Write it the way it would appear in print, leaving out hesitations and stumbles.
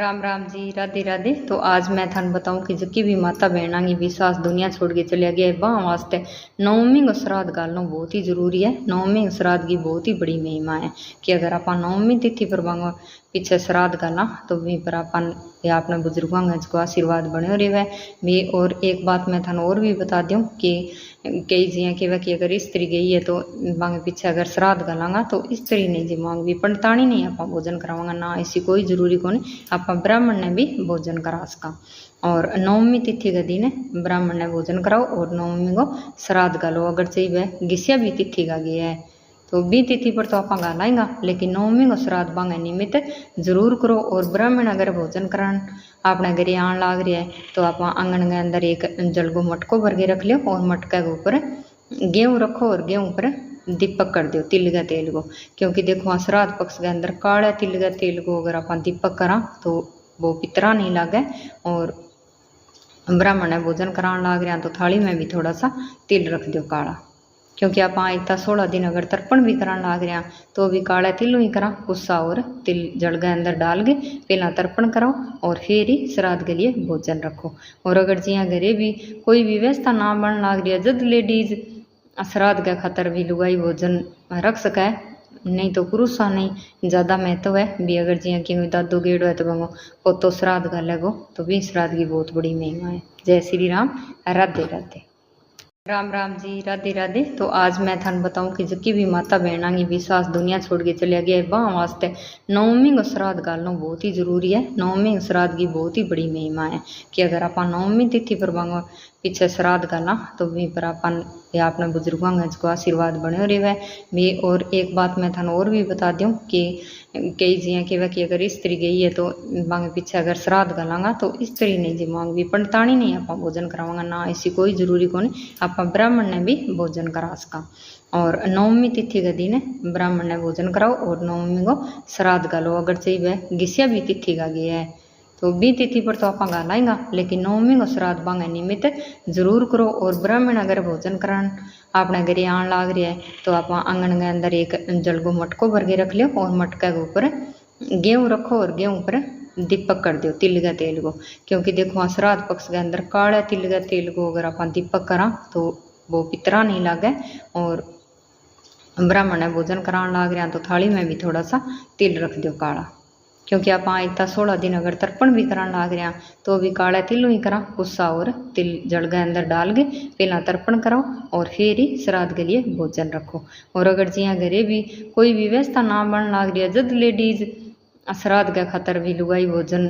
राम राम जी, राधे राधे। तो आज मैं थान बताऊं कि जबकि भी माता बहना की विश्वास दुनिया छोड़ के चलिया गया है वहाँ वास्ते नवमी को श्राद्ध गालना बहुत ही जरूरी है। नवमी श्राद्ध की बहुत ही बड़ी महिमा है कि अगर आप नवमी तिथि पर वांगो पीछे श्राद्ध गाला तो वहीं पर अपन या अपने बुजुर्गों को आशीर्वाद बने रहे भी। और एक बात मैं थान और भी बता दूं कि कई जिया कहवा कि अगर स्त्री गई है तो मांगे पीछे अगर श्राद्ध गलांगा तो स्त्री नहीं जी मांग भी पंडतानी नहीं आप भोजन करावांगा ना, ऐसी कोई जरूरी को नहीं, आप ब्राह्मण ने भी भोजन करा सका। और नवमी तिथि के दिन ब्राह्मण ने भोजन कराओ और नवमी को श्राद्ध गालो। अगर चाहिए घिसिया भी तिथि का गया है तो बी तिथि पर तो आप गालाएंगा, लेकिन नवमी को श्राद्ध बांगे निमित्त जरूर करो। और ब्राह्मण अगर भोजन करान अपने घरे आन लाग रहा है तो आप आंगन के अंदर एक जल को मटको भर के रख लियो और मटके के ऊपर गेहूँ रखो और गेहूँ पर दीपक कर दो तिल का तेल को, क्योंकि देखो श्राद्ध पक्ष के अंदर काला तिल का तेल को अगर आप दीपक करा तो वो पितरा नहीं लागे। और ब्राह्मण है भोजन करान लाग रहे हैं तो थाली में भी थोड़ा सा तिल रख दो काला, क्योंकि आप इतना 16 दिन अगर तर्पण भी करान लाग रहे हैं तो भी काला तिल ही करा गुस्सा और तिल जल के अंदर डाल के पहला तर्पण कराओ और फिर ही श्राद्ध के लिए भोजन रखो। और अगर जिया घरे भी कोई भी व्यवस्था ना बन लाग रही है जब लेडीज श्राद्ध के खातर भी लुगाई भोजन रख सके, नहीं तो पुरुषा नहीं ज़्यादा महत्व है भी। अगर जिया कि दादो गेड़ो है तो वो पोतो श्राद्ध गालेगो तो भी श्राद्ध की बहुत बड़ी महिमा है। जय श्री राम, राधे राधे। राम राम जी, राधे राधे। तो आज मैं थान बताऊं कि जबकि भी माता बहना की विश्वास दुनिया छोड़ के चलिया गया है वहाँ वास्ते नवमी को श्राद्ध गालना बहुत ही जरूरी है। नवमी श्राद्ध की बहुत ही बड़ी महिमा है कि अगर आप नवमी तिथि पर वांगो पीछे श्राद्ध गाला तो वहीं पर अपन या अपने बुजुर्गों को आशीर्वाद बने रहे भी। और एक बात मैं थान और भी बता दूं कि कई जिया कहवा कि अगर स्त्री गई है तो मांगे पीछे अगर श्राद्ध गलांगा तो स्त्री नहीं जी मांग भी पंडतानी नहीं आप भोजन करावांगा ना, ऐसी कोई जरूरी को नहीं, आप ब्राह्मण ने भी भोजन करा सका। और नवमी तिथि के दिन ब्राह्मण ने भोजन कराओ और नवमी को श्राद्ध गालो। अगर चाहिए घिसिया भी तिथि का गया है तो बी तिथि पर तो आप गालाएंगा, लेकिन नवमी को श्राद्ध बांगे निमित्त जरूर करो। और ब्राह्मण अगर भोजन करान अपने घरे आन लाग रहा है तो आप आंगन के अंदर एक जल को मटको भर के रख लियो और मटके के ऊपर गेहूँ रखो और गेहूँ पर दीपक कर दो तिल का तेल को, क्योंकि देखो श्राद्ध पक्ष के अंदर काला तिल का तेल को अगर आप दीपक करा तो वो पितरा नहीं लागे। और ब्राह्मण है भोजन करान लाग रहे हैं तो थाली में भी थोड़ा सा तिल रख दो काला, क्योंकि आप इतना 16 दिन अगर तर्पण भी करान लाग रहे हैं तो भी काला तिल ही करा गुस्सा और तिल जल के अंदर डाल के पहला तर्पण कराओ और फिर ही श्राद्ध के लिए भोजन रखो। और अगर जिया घरे भी कोई भी व्यवस्था ना बन लाग रही है जब लेडीज श्राद्ध के खातर भी लुगाई भोजन